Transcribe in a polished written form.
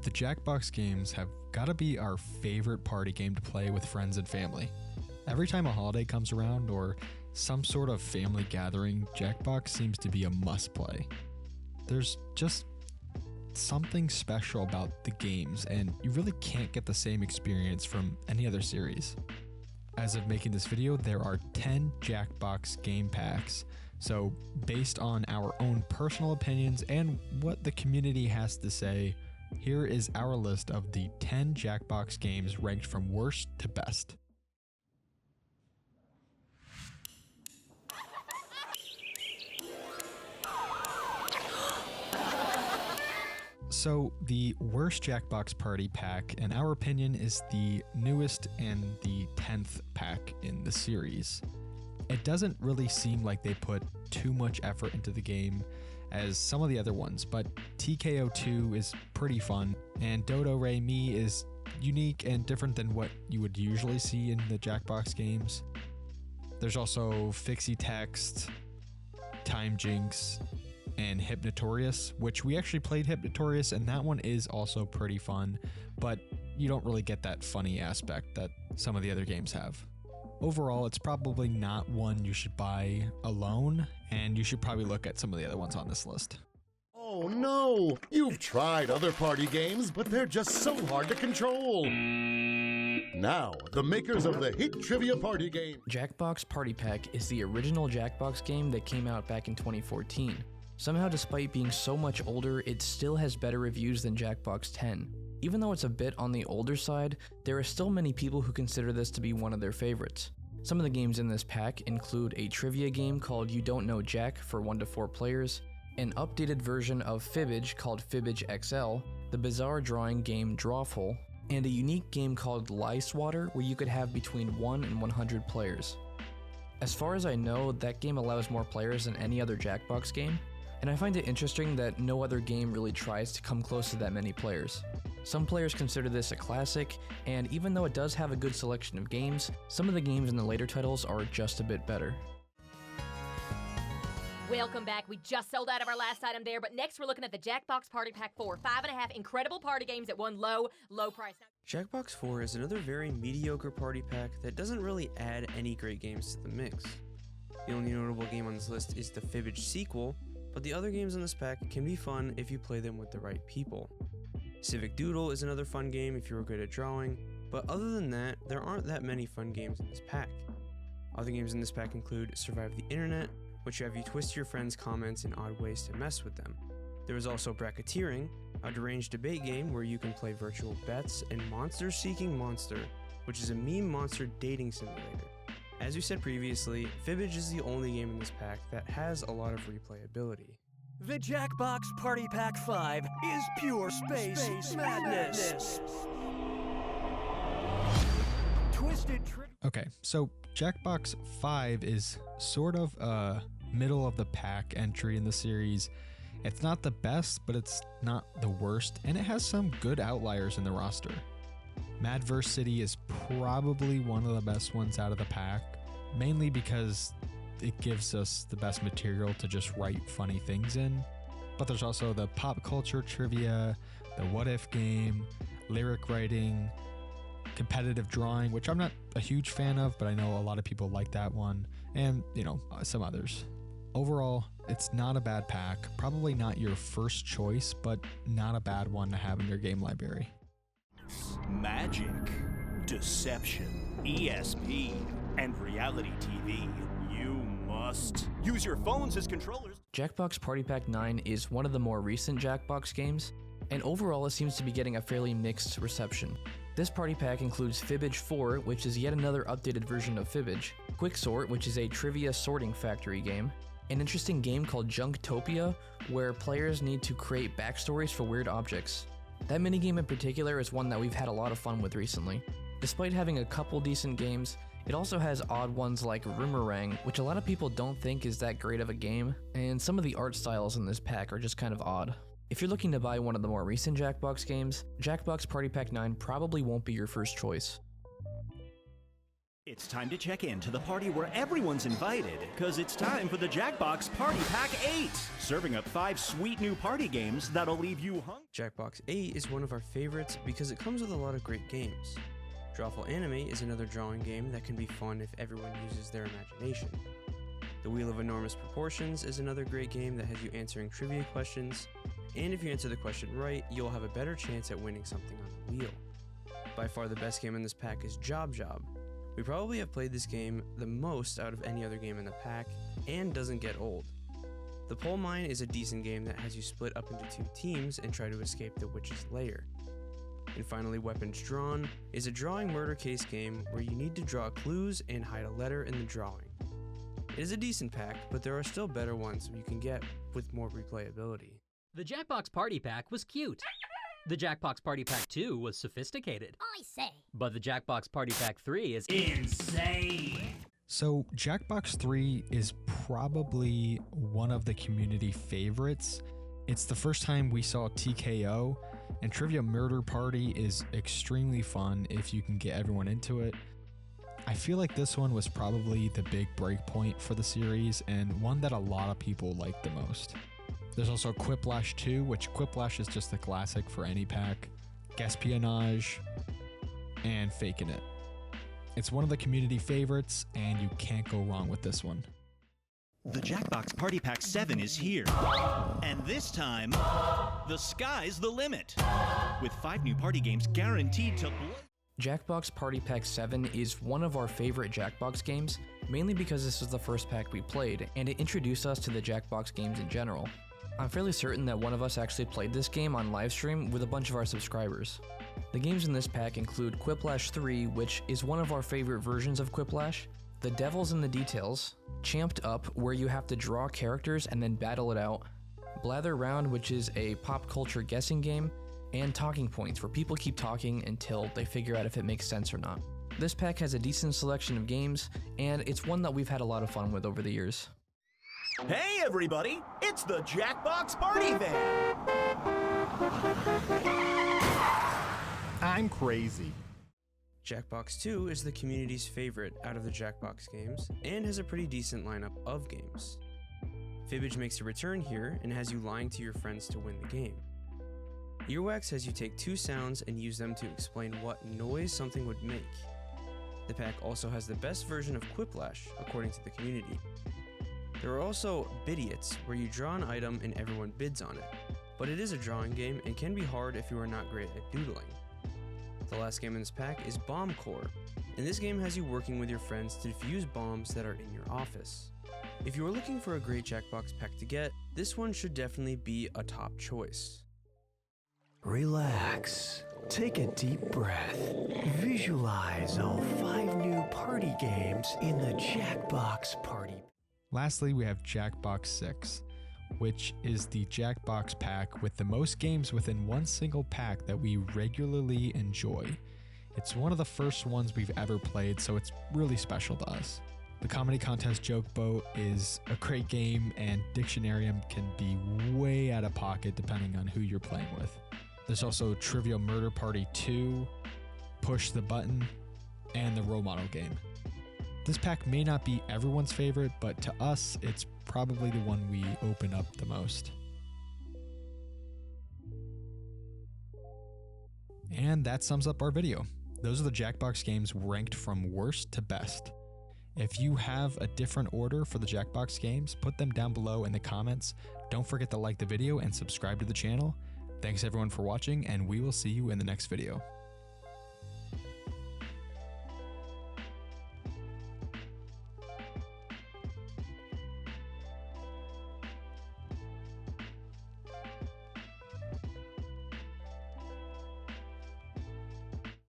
The Jackbox games have gotta be our favorite party game to play with friends and family. Every time a holiday comes around or some sort of family gathering, Jackbox seems to be a must play. There's just something special about the games, and you really can't get the same experience from any other series. As of making this video, there are 10 Jackbox game packs. So based on our own personal opinions and what the community has to say, here is our list of the 10 Jackbox games ranked from worst to best. So the worst Jackbox Party Pack, in our opinion, is the newest and the 10th pack in the series. It doesn't really seem like they put too much effort into the game as some of the other ones, but TKO2 is pretty fun, and Dodo Re Mi is unique and different than what you would usually see in the Jackbox games. There's also Fixie Text, Time Jinx, and Hypnotorious, which we actually played Hypnotorious, and that one is also pretty fun, but you don't really get that funny aspect that some of the other games have. Overall, it's probably not one you should buy alone, and you should probably look at some of the other ones on this list. Oh no! You've tried other party games, but they're just so hard to control. Now, the makers of the hit trivia party game, Jackbox Party Pack is the original Jackbox game that came out back in 2014. Somehow, despite being so much older, it still has better reviews than Jackbox 10. Even though it's a bit on the older side, there are still many people who consider this to be one of their favorites. Some of the games in this pack include a trivia game called You Don't Know Jack for 1 to 4 players, an updated version of Fibbage called Fibbage XL, the bizarre drawing game Drawful, and a unique game called Lie Swatter where you could have between 1 and 100 players. As far as I know, that game allows more players than any other Jackbox game, and I find it interesting that no other game really tries to come close to that many players. Some players consider this a classic, and even though it does have a good selection of games, some of the games in the later titles are just a bit better. Welcome back. We just sold out of our last item there, but next we're looking at the Jackbox Party Pack 4. 5.5 incredible party games at one low price. Jackbox 4 is another very mediocre party pack that doesn't really add any great games to the mix. The only notable game on this list is the Fibbage sequel, but the other games in this pack can be fun if you play them with the right people. Civic Doodle is another fun game if you're good at drawing, but other than that, there aren't that many fun games in this pack. Other games in this pack include Survive the Internet, which have you twist your friends' comments in odd ways to mess with them. There is also Bracketeering, a deranged debate game where you can play virtual bets, and Monster Seeking Monster, which is a meme monster dating simulator. As we said previously, Fibbage is the only game in this pack that has a lot of replayability. The Jackbox Party Pack 5 is pure space madness. Twisted Okay, so Jackbox 5 is sort of a middle of the pack entry in the series. It's not the best, but it's not the worst, and it has some good outliers in the roster. Madverse City is probably one of the best ones out of the pack, mainly because it gives us the best material to just write funny things in. But there's also the pop culture trivia, the what if game, lyric writing, competitive drawing, which I'm not a huge fan of, but I know a lot of people like that one, and some others. Overall, it's not a bad pack, probably not your first choice, but not a bad one to have in your game library. magic, deception, ESP, and reality TV. You must use your phones as controllers. Jackbox Party Pack 9 is one of the more recent Jackbox games, and overall it seems to be getting a fairly mixed reception. This party pack includes Fibbage 4, which is yet another updated version of Fibbage, Quicksort, which is a trivia sorting factory game, an interesting game called Junktopia, where players need to create backstories for weird objects. That minigame in particular is one that we've had a lot of fun with recently. Despite having a couple decent games, it also has odd ones like Roomerang, which a lot of people don't think is that great of a game, and some of the art styles in this pack are just kind of odd. If you're looking to buy one of the more recent Jackbox games, Jackbox Party Pack 9 probably won't be your first choice. It's time to check in to the party where everyone's invited, because it's time for the Jackbox Party Pack 8, serving up 5 sweet new party games that'll leave you hungry. Jackbox 8 is one of our favorites because it comes with a lot of great games. Drawful Anime is another drawing game that can be fun if everyone uses their imagination. The Wheel of Enormous Proportions is another great game that has you answering trivia questions, and if you answer the question right, you'll have a better chance at winning something on the wheel. By far the best game in this pack is Job Job. We probably have played this game the most out of any other game in the pack, and doesn't get old. The Pole Mine is a decent game that has you split up into 2 teams and try to escape the witch's lair. And finally, Weapons Drawn is a drawing murder case game where you need to draw clues and hide a letter in the drawing. It is a decent pack, but there are still better ones you can get with more replayability. The Jackbox Party Pack was cute. The Jackbox Party Pack 2 was sophisticated. I say. But the Jackbox Party Pack 3 is insane. So Jackbox 3 is probably one of the community favorites. It's the first time we saw TKO, and Trivia Murder Party is extremely fun if you can get everyone into it. I feel like this one was probably the big break point for the series, and one that a lot of people liked the most. There's also Quiplash 2, which Quiplash is just the classic for any pack, Gaspionage, and Fakin' It. It's one of the community favorites, and you can't go wrong with this one. The Jackbox Party Pack 7 is here. And this time, the sky's the limit. With 5 new party games guaranteed to Jackbox Party Pack 7 is one of our favorite Jackbox games, mainly because this was the first pack we played, and it introduced us to the Jackbox games in general. I'm fairly certain that one of us actually played this game on livestream with a bunch of our subscribers. The games in this pack include Quiplash 3, which is one of our favorite versions of Quiplash, The Devil's in the Details, Champed Up, where you have to draw characters and then battle it out, Blather Round, which is a pop culture guessing game, and Talking Points, where people keep talking until they figure out if it makes sense or not. This pack has a decent selection of games, and it's one that we've had a lot of fun with over the years. Hey everybody, it's the Jackbox Party Van! I'm crazy. Jackbox 2 is the community's favorite out of the Jackbox games, and has a pretty decent lineup of games. Fibbage makes a return here, and has you lying to your friends to win the game. Earwax has you take 2 sounds and use them to explain what noise something would make. The pack also has the best version of Quiplash, according to the community. There are also Bidiots, where you draw an item and everyone bids on it, but it is a drawing game and can be hard if you are not great at doodling. The last game in this pack is Bomb Corps, and this game has you working with your friends to defuse bombs that are in your office. If you are looking for a great Jackbox pack to get, this one should definitely be a top choice. Relax. Take a deep breath. Visualize all 5 new party games in the Jackbox Party. Lastly, we have Jackbox 6, which is the Jackbox pack with the most games within one single pack that we regularly enjoy. It's one of the first ones we've ever played, so it's really special to us. The Comedy Contest Joke Boat is a great game, and Dictionarium can be way out of pocket depending on who you're playing with. There's also Trivia Murder Party 2, Push the Button, and the Role Model game. This pack may not be everyone's favorite, but to us, it's probably the one we open up the most. And that sums up our video. Those are the Jackbox games ranked from worst to best. If you have a different order for the Jackbox games, put them down below in the comments. Don't forget to like the video and subscribe to the channel. Thanks everyone for watching, and we will see you in the next video.